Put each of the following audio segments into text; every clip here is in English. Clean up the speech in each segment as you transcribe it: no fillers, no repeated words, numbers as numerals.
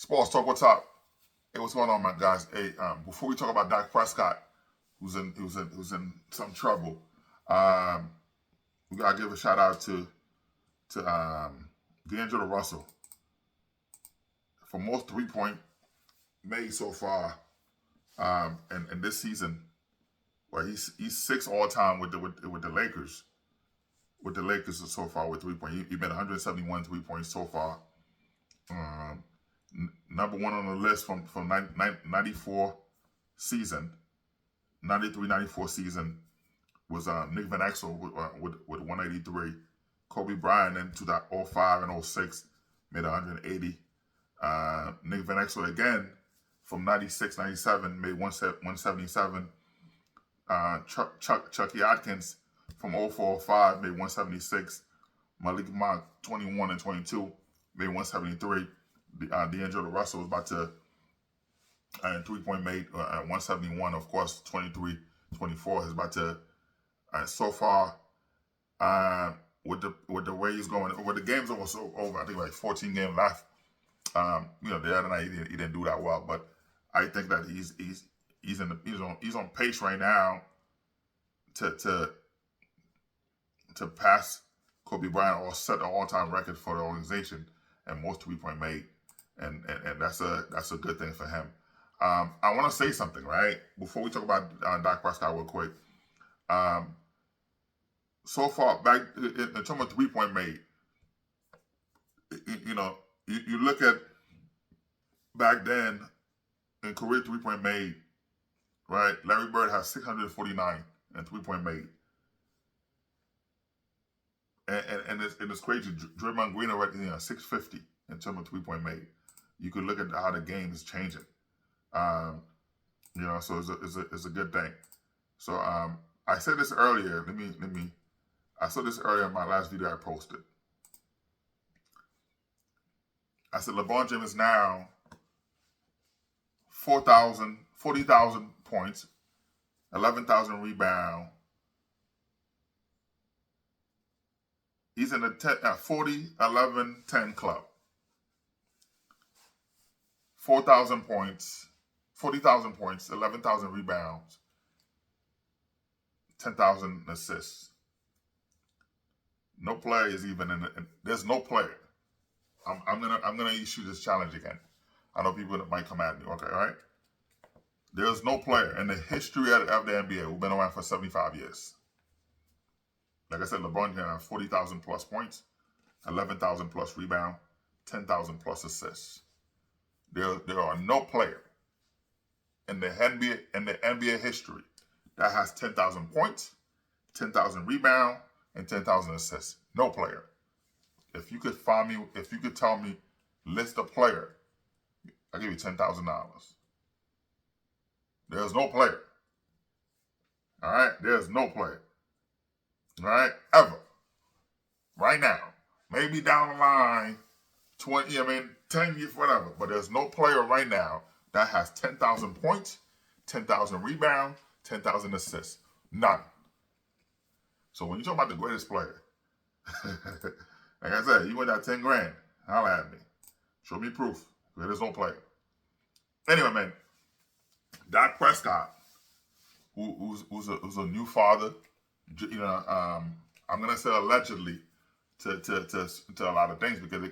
Sports Talk, what's up? Hey, what's going on, my guys? Hey, before we talk about Dak Prescott, who's in some trouble, we gotta give a shout out to D'Angelo Russell for most 3-point made so far, in this season. Well, he's sixth all time with the Lakers. With the Lakers so far with 3-point, he made 171 3-points so far. Number one on the list from 94 season, 93-94 season was Nick Van Exel with 183. Kobe Bryant in 2005 and 06 made 180. Nick Van Exel again from 96-97 made 177. Chucky Atkins from 04-05 made 176. Malik Monk 21 and 22 made 173. D'Angelo Russell was about to 3-point made at 171. Of course, 23-24 is about to. So far, with the way he's going, with the game's almost over, I think like 14 games left. The other night he didn't do that well, but I think that he's on pace right now to pass Kobe Bryant or set the all-time record for the organization and most 3-point made, and that's a good thing for him. I want to say something right before we talk about Dak Prescott real quick. So far back in terms of 3-point made, you look at back then in career 3-point made, right? Larry Bird has 649 and 3-point made. And it's crazy. Draymond Green already 650 in terms of 3-point made. You could look at how the game is changing. So it's a good thing. So I said this earlier. I said this earlier in my last video I posted. I said LeBron James is now 40,000 points, 11,000 rebounds. He's in the 40, 11, 10 club. 4,000 points, 40,000 points, 11,000 rebounds, 10,000 assists. No player is even there's no player. I'm gonna issue this challenge again. I know people that might come at me. Okay, all right. There's no player in the history of the NBA who's been around for 75 years. Like I said, LeBron James has 40,000 plus points, 11,000 plus rebound, 10,000 plus assists. There are no player in the NBA history that has 10,000 points, 10,000 rebound, and 10,000 assists. No player. If you could tell me, list a player, I'll give you $10,000. There's no player. All right? There's no player. All right? Ever. Right now. Maybe down the line, 10 years, whatever. But there's no player right now that has 10,000 points, 10,000 rebounds, 10,000 assists. None. So when you talk about the greatest player, like I said, you win that 10 grand, holla at me. Show me proof. There's no player. Anyway, man, Dak Prescott, who's a new father, I'm gonna say allegedly to a lot of things because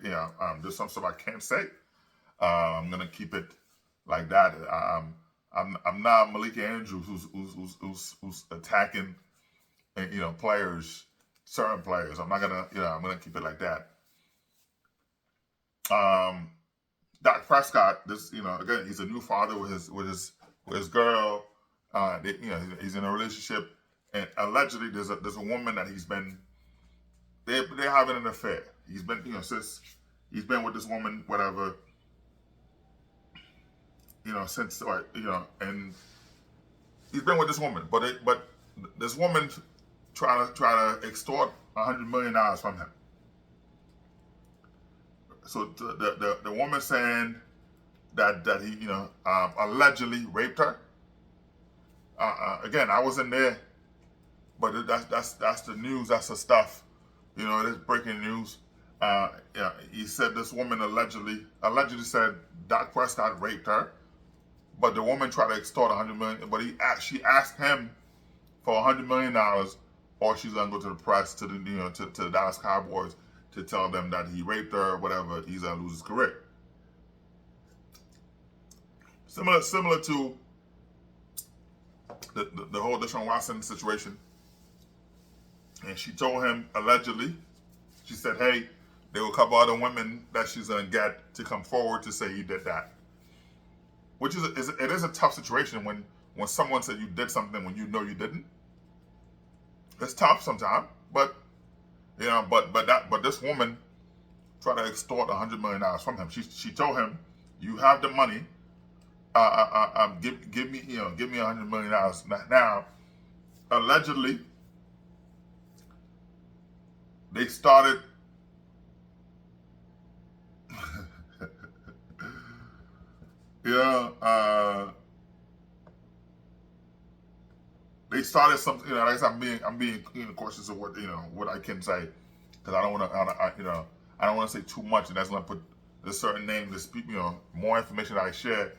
there's some stuff I can't say. I'm gonna keep it like that. I'm not Malika Andrews who's attacking, players, certain players. I'm not gonna, I'm gonna keep it like that. Dak Prescott, again, he's a new father with his girl. He's in a relationship, and allegedly there's a woman that they're having an affair. He's been, since he's been with this woman, whatever, since, and he's been with this woman, but this woman try to extort $100 million from him. So the woman saying that he allegedly raped her. Again, I wasn't there, but that's the news. That's the stuff. It is breaking news. He said this woman allegedly said Dak Prescott raped her, but the woman tried to extort $100 million. But she asked him for $100 million, or she's gonna go to the press, to the Dallas Cowboys, to tell them that he raped her, or whatever. He's gonna lose his career. Similar to the whole Deshaun Watson situation. And she told him, allegedly, she said, hey, there were a couple other women that she's gonna get to come forward to say he did that. Which it is a tough situation when someone said you did something when you know you didn't. It's tough sometimes, but this woman tried to extort $100 million from him. She told him, you have the money. Give me $100 million. Now, allegedly, they started. They started something. Like I said, I'm being cautious of what I can say, because I don't want to. I don't want to say too much, and that's going to put a certain name. This more information that I share.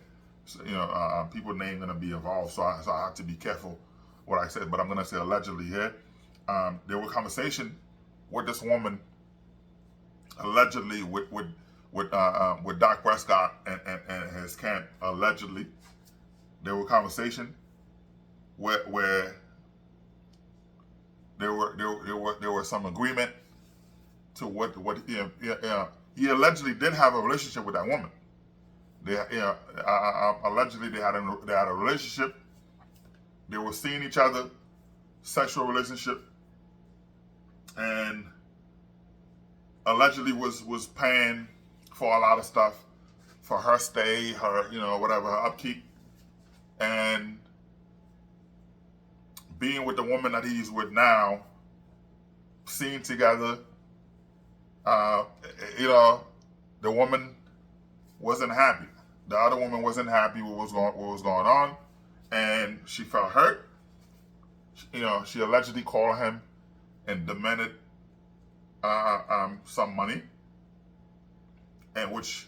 People's name going to be involved, so I have to be careful what I said. But I'm going to say allegedly here. There was conversation with this woman, allegedly with Dak Prescott and his camp. Allegedly, there was conversation where there were some agreement to what he allegedly did have a relationship with that woman. Allegedly they had a relationship. They were seeing each other, sexual relationship, and allegedly was paying for a lot of stuff for her stay, her whatever, her upkeep, and being with the woman that he's with now, seeing together. The woman wasn't happy. The other woman wasn't happy with what was going on, and she felt hurt. She allegedly called him and demanded some money, and which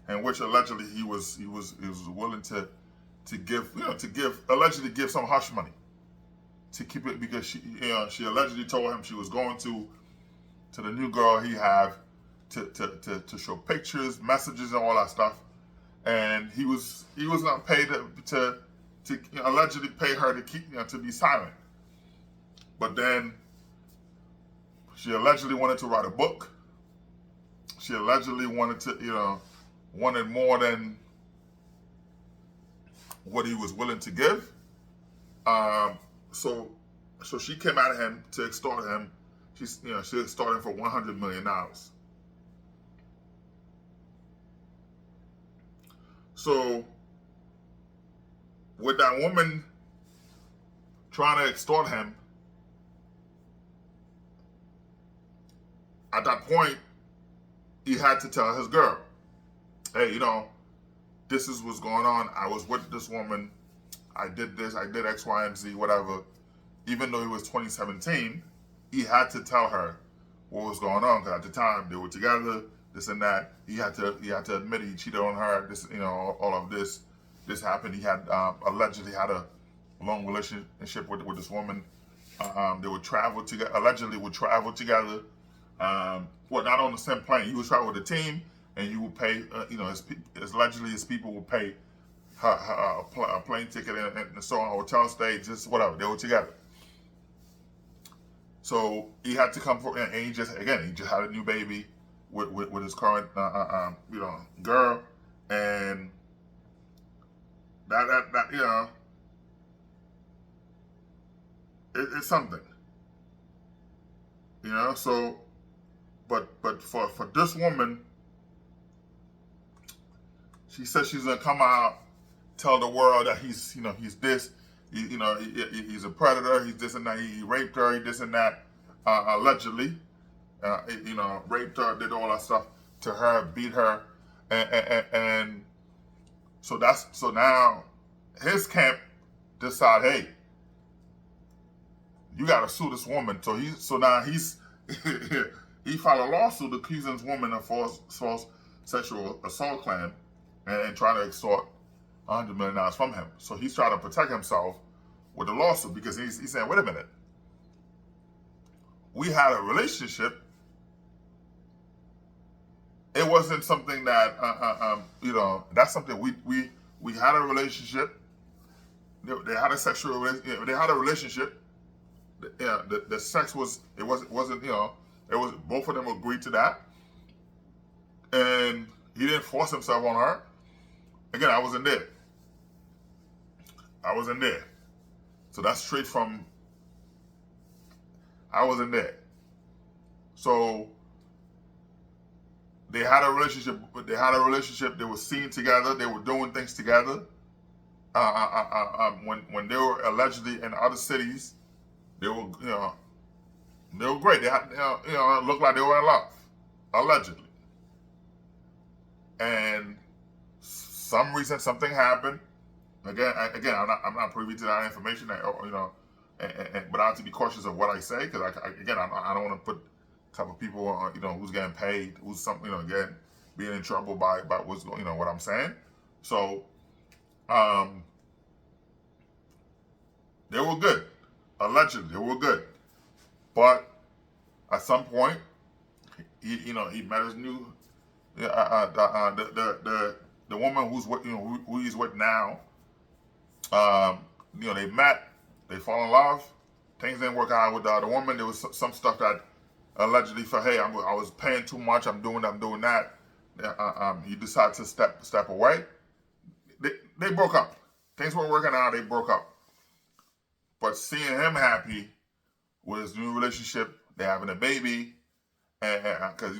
allegedly he was willing to give some hush money to keep it, because she allegedly told him she was going to the new girl he have to show pictures, messages, and all that stuff, and he was gonna pay to allegedly pay her to keep to be silent. But then she allegedly wanted to write a book. She allegedly wanted more than what he was willing to give. So she came at him to extort him. She extorted him for $100 million. So with that woman trying to extort him, at that point, he had to tell his girl, hey, this is what's going on. I was with this woman. I did this. I did X, Y, and Z, whatever. Even though it was 2017, he had to tell her what was going on, because at the time they were together, this and that. He had to admit he cheated on her. This, all of this happened. He had allegedly had a long relationship with this woman. They would travel together. Allegedly would travel together. Not on the same plane. He would travel with the team, and you would pay. Allegedly his people would pay her a plane ticket and so on, hotel stay, just whatever. They were together. So he had to come for, and he just had a new baby with his current girl, and that it's something, So, but for this woman, she says she's gonna come out, tell the world that he's this. He's a predator. He's this and that. He raped her. He this and that. Allegedly, raped her, did all that stuff to her, beat her, and so now his camp decide, hey, you got to sue this woman. So now he's he filed a lawsuit accusing this woman of false sexual assault claim, and trying to extort $100 million from him. So he's trying to protect himself with the lawsuit because he's saying, wait a minute, we had a relationship. It wasn't something that that's something we had a relationship. They had a sexual relationship. They had a relationship. Yeah, the sex wasn't it was both of them agreed to that, and he didn't force himself on her. Again, I wasn't there. So that's straight from I wasn't there. So they had a relationship. They were seen together. They were doing things together. When they were allegedly in other cities, they were great. They had it looked like they were in love, allegedly. And some reason something happened. Again, I'm not privy to that information. But I have to be cautious of what I say because I don't want to put type of people who's getting paid, who's again being in trouble by what's what I'm saying. So they were good, allegedly they were good, but at some point he met his new the woman who he's with now. They met, they fall in love. Things didn't work out with the other woman. There was some stuff that allegedly for hey, I was paying too much. I'm doing that. He decided to step away. They broke up. Things weren't working out. They broke up. But seeing him happy with his new relationship, they're having a baby, and because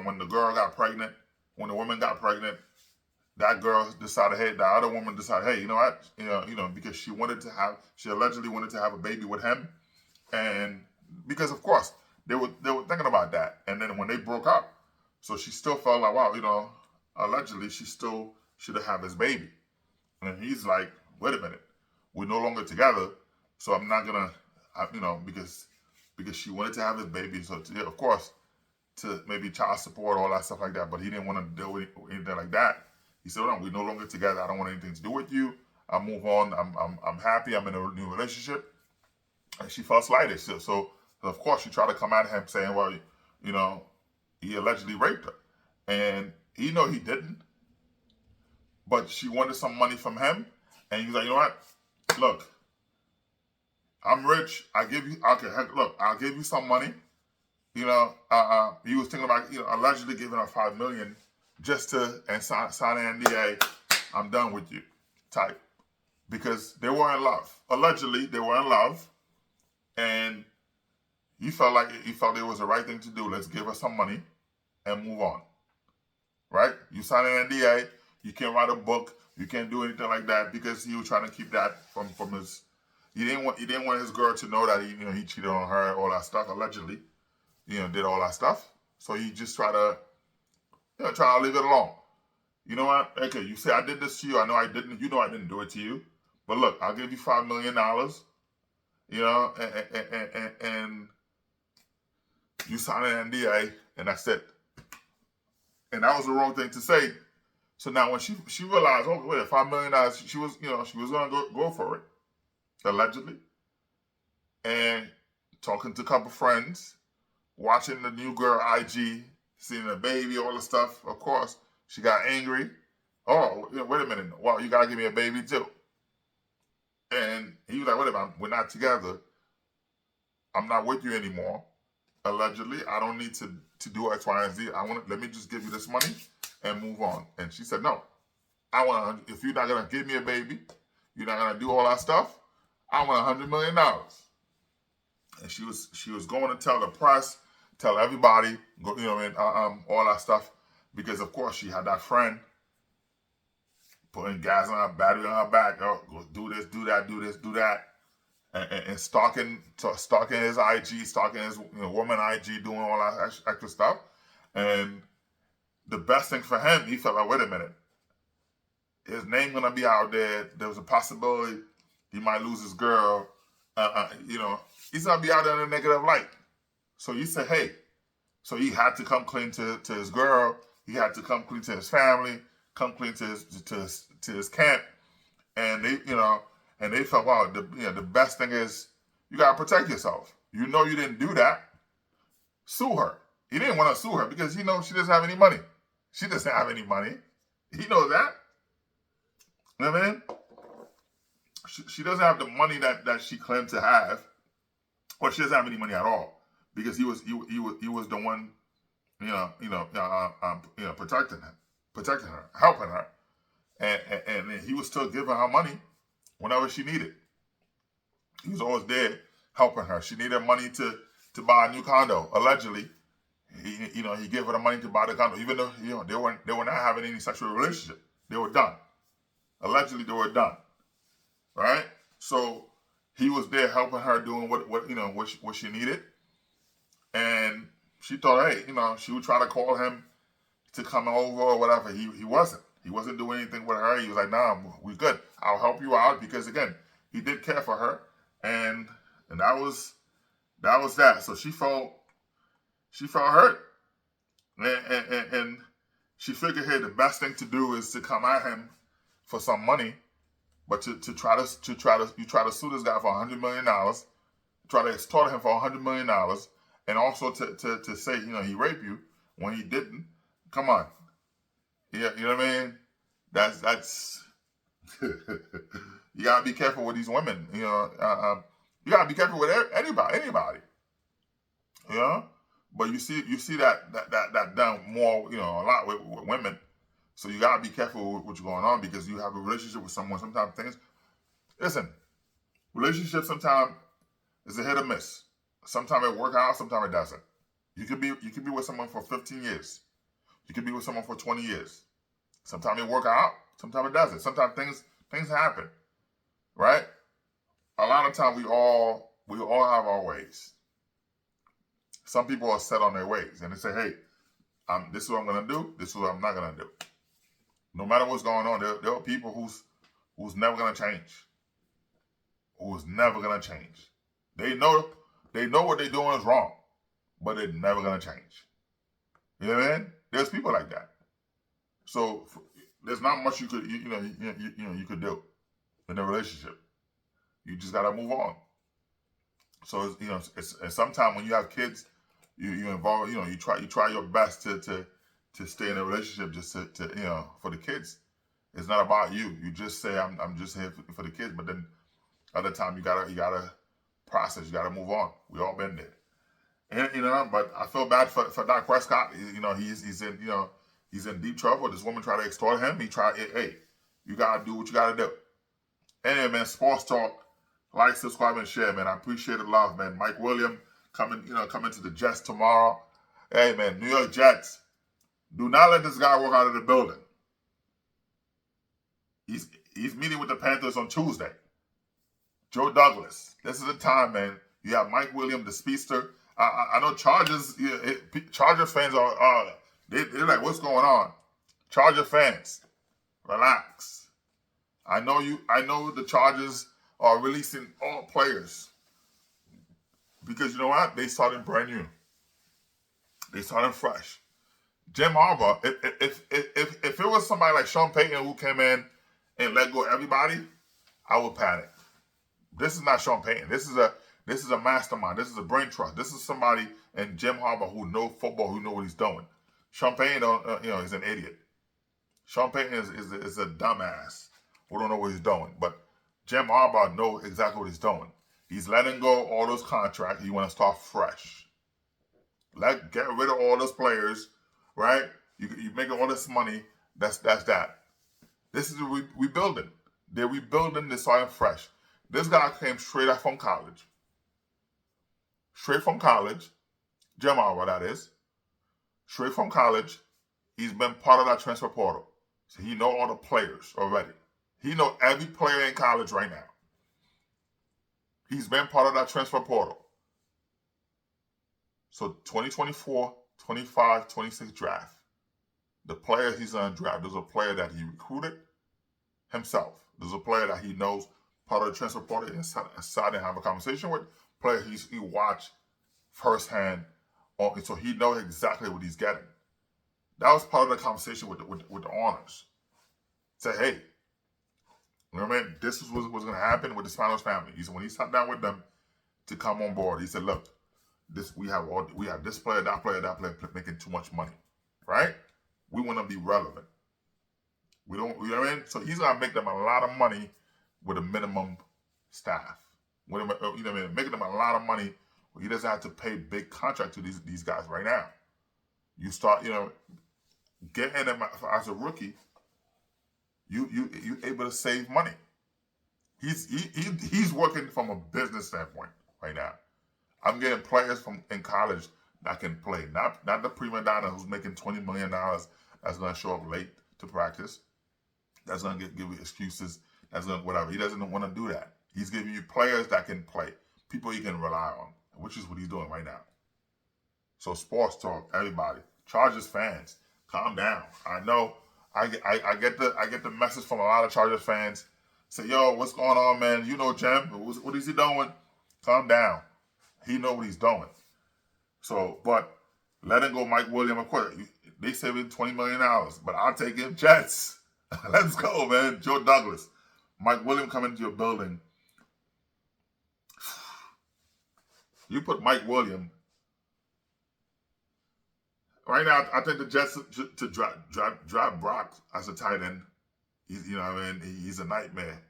when the girl got pregnant, when the woman got pregnant, that girl decided, hey, the other woman decided, hey, you know what, because she allegedly wanted to have a baby with him, and because of course they were thinking about that, and then when they broke up, so she still felt like, wow, allegedly she still should have his baby, and he's like, wait a minute, we're no longer together, so I'm not gonna, because she wanted to have his baby, so of course to maybe child support, all that stuff like that, but he didn't want to deal with anything like that. He said, no, we're no longer together. I don't want anything to do with you. I'll move on. I'm happy. I'm in a new relationship. And she felt slighted. So of course, she tried to come at him saying, well, he allegedly raped her. And he didn't. But she wanted some money from him. And he was like, you know what? Look, I'm rich. I'll give you some money. He was thinking about, allegedly giving her $5 million just to sign an NDA. I'm done with you, type, because they were in love. Allegedly, they were in love, and he felt it was the right thing to do. Let's give her some money and move on. Right? You sign an NDA. You can't write a book. You can't do anything like that because he was trying to keep that from his. He didn't want his girl to know that he cheated on her, all that stuff. Allegedly, did all that stuff. So he just tried to leave it alone. You know what? Okay, you say I did this to you. I know I didn't. You know I didn't do it to you. But look, I'll give you $5 million. And you sign an NDA, and that's it. And that was the wrong thing to say. So now when she realized, oh wait, $5 million, she was gonna go for it, allegedly, and talking to a couple friends, watching the new girl IG, seeing the baby, all the stuff. Of course, she got angry. Oh, wait a minute. Well, you gotta give me a baby too. And he was like, wait a minute, we're not together. I'm not with you anymore. Allegedly, I don't need to do X, Y, and Z. Let me just give you this money and move on. And she said, no. If you're not gonna give me a baby, you're not gonna do all that stuff, I want $100 million. And she was going to tell the press, tell everybody, all that stuff, because of course she had that friend putting gas on her, battery on her back. Oh, go do this, do that, do this, do that, and stalking his IG, stalking his woman IG, doing all that extra stuff. And the best thing for him, he felt like, wait a minute, his name gonna be out there. There was a possibility he might lose his girl. He's gonna be out there in a negative light. So you said, hey, so he had to come clean to his girl. He had to come clean to his family. come clean to his camp, and they felt, wow, the best thing is you gotta protect yourself. You know you didn't do that. Sue her. He didn't want to sue her because he knows she doesn't have any money. She doesn't have any money. He knows that. You know what I mean? She doesn't have the money that she claimed to have, or she doesn't have any money at all, because he was the one, protecting her, helping her, and he was still giving her money whenever she needed. He was always there helping her. She needed money to buy a new condo. Allegedly, he gave her the money to buy the condo, even though they were not having any sexual relationship. They were done. Allegedly, they were done. Right? So he was there helping her, doing what she needed, and she thought, hey, she would try to call him to come over or whatever. He wasn't. He wasn't doing anything with her. He was like, nah, we good. I'll help you out, because again, he did care for her, and that was that. So she felt hurt, and she figured, hey, the best thing to do is to come at him for some money. But to try to sue this guy for $100 million, try to extort him for $100 million, and also to say he raped you when he didn't. Come on, yeah, you know what I mean? That's you gotta be careful with these women. You gotta be careful with anybody. But you see that done more a lot with women. So you gotta be careful with what's going on, because you have a relationship with someone. Sometimes relationships sometimes is a hit or miss. Sometimes it works out, sometimes it doesn't. You could be with someone for 15 years. You could be with someone for 20 years. Sometimes it works out, sometimes it doesn't. Sometimes things happen, right? A lot of times we all have our ways. Some people are set on their ways, and they say, hey, this is what I'm gonna do. This is what I'm not gonna do. No matter what's going on, there are people who's never gonna change. Who's never gonna change. They know what they're doing is wrong, but they're never gonna change. You know what I mean? There's people like that. So there's not much you could you could do in a relationship. You just gotta move on. So it's sometimes when you have kids, you involve you try your best to stay in a relationship just to for the kids. It's not about you. You just say I'm just here for the kids, but then other time you gotta process. You gotta move on. We all been there, and but I feel bad for Dak Prescott. He's in deep trouble. This woman tried to extort him. Hey, you gotta do what you gotta do. Anyway, man, sports talk. Like, subscribe, and share, man. I appreciate the love, man. Mike Williams coming to the Jets tomorrow. Hey, man, New York Jets. Do not let this guy walk out of the building. He's meeting with the Panthers on Tuesday. Joe Douglas. This is the time, man. You have Mike Williams, the speedster. I know Chargers fans they're like, what's going on? Charger fans, relax. I know the Chargers are releasing all players, because you know what? They started brand new. They started fresh. Jim Harbaugh, if it was somebody like Sean Payton who came in and let go of everybody, I would panic. This is not Sean Payton. This is a mastermind. This is a brain trust. This is somebody in Jim Harbaugh who know football, who know what he's doing. Sean Payton, he's an idiot. Sean Payton is a dumbass who don't know what he's doing. But Jim Harbaugh knows exactly what he's doing. He's letting go of all those contracts. He want to start fresh. Get rid of all those players, right? You making all this money. That's that. This is rebuilding. They're rebuilding. They're starting fresh. This guy came straight out from college. Straight from college. Jim Harbaugh, that is. Straight from college. He's been part of that transfer portal. So he know all the players already. He know every player in college right now. He's been part of that transfer portal. So 2024, 25, 26 draft. The player he's going to draft, there's a player that he recruited himself. There's a player that he knows part of the transfer portal inside and have a conversation with. Player he watched firsthand. So he knows exactly what he's getting. That was part of the conversation with the owners. Say, hey, you know what I mean? This is what's going to happen with the Spanos family. He said when he sat down with them to come on board, he said, look, we have this player, that player making too much money, right? We want to be relevant. We don't, you know what I mean? So he's going to make them a lot of money with a minimum staff. You know what I mean? Making them a lot of money where he doesn't have to pay big contract to these guys right now. You start, getting them as a rookie, you able to save money. He's working from a business standpoint right now. I'm getting players in college that can play, not the prima donna who's making $20 million that's going to show up late to practice, that's going to give you excuses, that's going to whatever. He doesn't want to do that. He's giving you players that can play, people you can rely on, which is what he's doing right now. So sports talk, everybody, Chargers fans, calm down. I know I get the message from a lot of Chargers fans. Say, yo, what's going on, man? You know Jem, what is he doing? Calm down. He know what he's doing. So, but letting go Mike Williams, of course, they saving $20 million, but I'll take him. Jets. Let's go, man. Joe Douglas. Mike Williams coming into your building. You put Mike Williams. Right now, I think the Jets to draft Brock as a tight end. You know what I mean? He's a nightmare.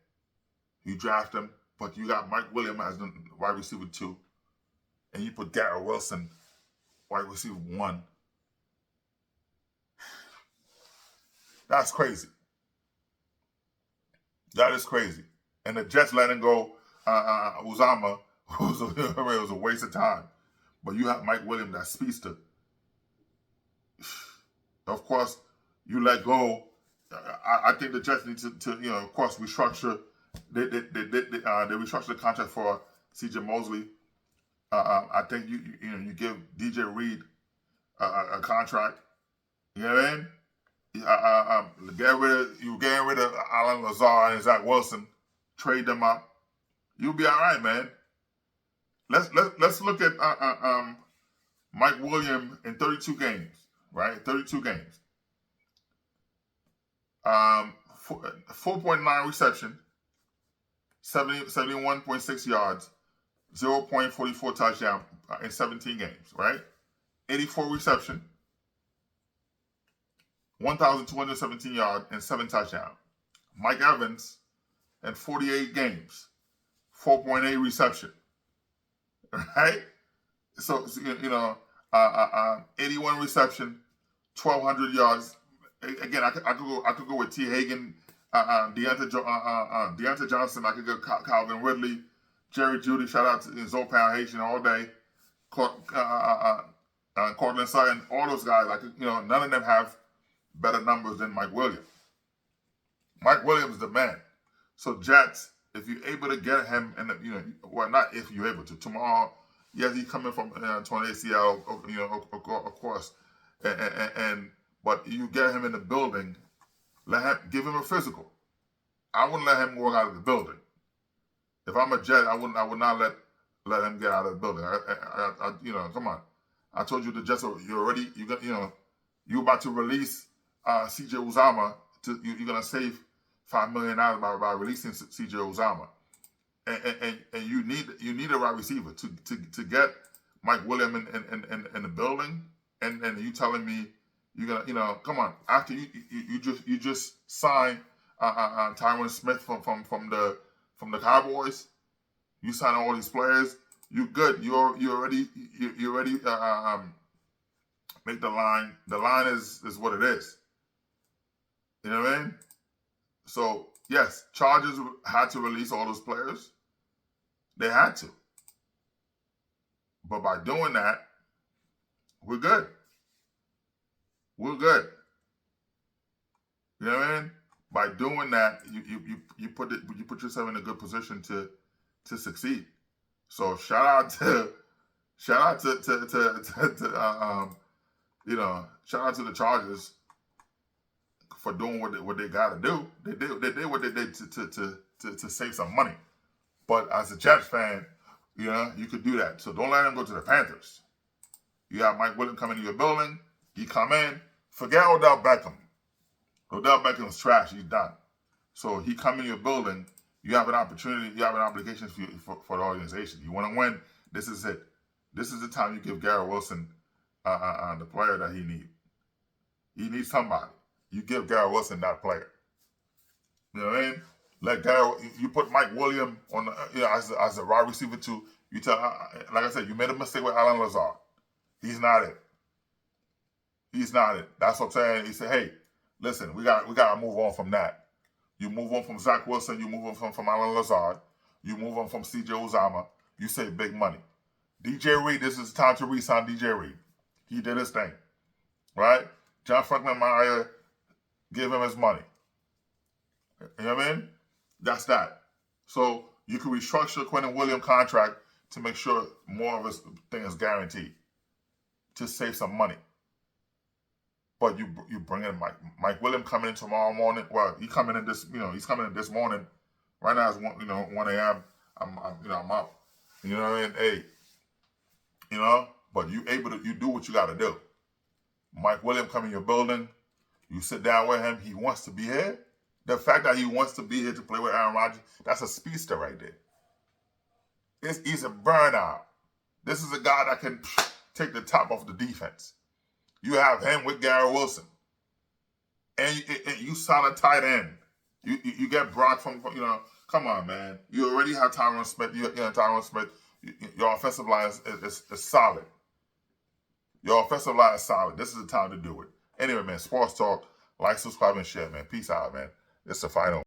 You draft him, but you got Mike Williams as the wide receiver 2. And you put Garrett Wilson, wide receiver 1. That's crazy. That is crazy. And the Jets letting go Uzama, it was a waste of time. But you have Mike Williams, that speedster. Of course, you let go. I think the Jets need to of course, restructure. They restructured the contract for C.J. Mosley. I think you give DJ Reed a contract. You know what I mean? You're getting rid of Alan Lazar and Zach Wilson. Trade them up. You'll be all right, man. Let's look at Mike Williams in 32 games. Right, 32 games. 4.9 reception, 71.6 yards, 0.44 touchdown in 17 games, right? 84 reception, 1,217 yards, and 7 touchdowns. Mike Evans in 48 games, 4.8 reception, right? So 81 reception, 1,200 yards. Again, I could go with T. Hagan, Deontay Johnson. I could go Calvin Ridley, Jerry Jeudy. Shout out to Zopan Haitian all day. Cortland Sutton. All those guys. None of them have better numbers than Mike Williams. Mike Williams is the man. So Jets, if you're able to get him, and not if you're able to tomorrow. Yes, he's coming from torn ACL. Of course. But you get him in the building, give him a physical. I wouldn't let him walk out of the building. If I'm a Jet, I would not let him get out of the building. Come on. I told you the Jets you're about to release C.J. Uzama. You're gonna save $5 million by releasing C.J. Uzama, and you need a wide receiver to get Mike Williams in the building, and you telling me. You're gonna, come on. After you just signed Tyron Smith from the Cowboys. You sign all these players. You good. You already make the line. The line is what it is. You know what I mean? So yes, Chargers had to release all those players. They had to. But by doing that, we're good. We're good. You know what I mean? By doing that, you put yourself in a good position to succeed. So shout out to shout out to the Chargers for doing what they got to do. They did what they did to save some money. But as a Jets fan, you could do that. So don't let them go to the Panthers. You have Mike Williams coming to your building. He come in. Forget Odell Beckham. Odell Beckham's trash. He's done. So he come in your building, you have an opportunity, you have an obligation for the organization. You want to win, this is it. This is the time you give Garrett Wilson the player that he needs. He needs somebody. You give Garrett Wilson that player. You know what I mean? Let Garrett, you put Mike Williams on as a wide receiver too. You tell, like I said, you made a mistake with Alan Lazard. He's not it. He's not it. That's what I'm saying. He said, hey, listen, we got to move on from that. You move on from Zach Wilson. You move on from Alan Lazard. You move on from C.J. Uzomah. You save big money. DJ Reed, this is time to re-sign DJ Reed. He did his thing, right? John Franklin Meyer, give him his money. You know what I mean? That's that. So you can restructure Quentin Williams' contract to make sure more of his thing is guaranteed to save some money. But you bring in Mike Williams coming in tomorrow morning. Well, he's coming in this morning. Right now it's 1 a.m. I'm up. You know what I mean? Hey, but you do what you got to do. Mike Williams come in your building. You sit down with him. He wants to be here. The fact that he wants to be here to play with Aaron Rodgers, that's a speedster right there. He's a burnout. This is a guy that can take the top off the defense. You have him with Garrett Wilson. And you sign a tight end. You get Brock from, come on, man. You already have Tyron Smith. Tyron Smith. Your offensive line is solid. Your offensive line is solid. This is the time to do it. Anyway, man, sports talk. Like, subscribe, and share, man. Peace out, man. It's the final.